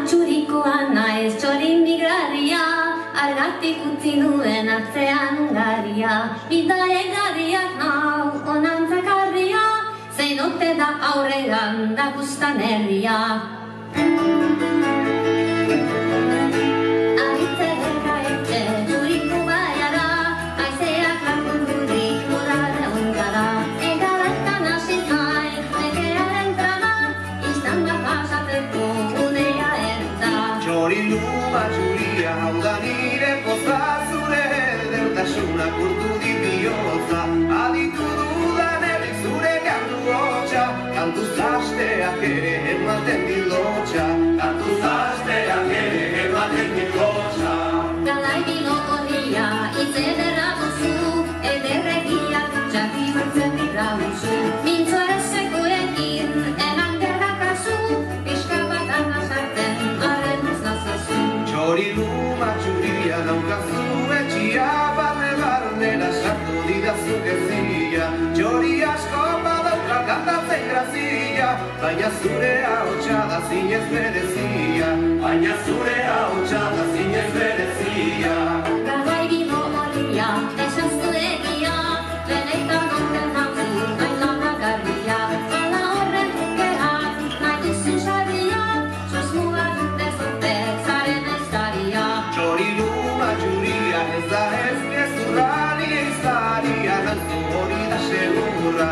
Txurikoa naiz txorin migraria, argatik utzi nuen atzean Hungaria. Bida egarriak nau onantzakarria, zein ote da aurregan da bustan herria. Txoriluma txuria hau da nire poza, zure edertasuna kurtu dit bihotza. Aditu dudan erik zure kantu hotxa, kantuz hasteak ere ematen dit lotxa. Kantuz hasteak ere ematen dit lotxa. Galai bilo horria hitz ederra duzu, ederregiak txaki bertzen dira duzu. Mintzo erezekuekin eman gerra kasu, pixka bat anasarten Txoriluma txuria daukazu etxia, barne-barnera sartu didazu gezia. Txori asko badauka kantatzen grazia, baina zure ahotsa da zinez berezia. Baina zure ahotsa da zinez berezia. Galai bilo horria esaztu egia, benetan onden nauzu bailana garria. Hala horren bukerak nahi duzu sarria, susmuak dezote zaren eskaria. Txoriluma txuria ez da ez gezurra, nire izaria, nanzu hori da segurra.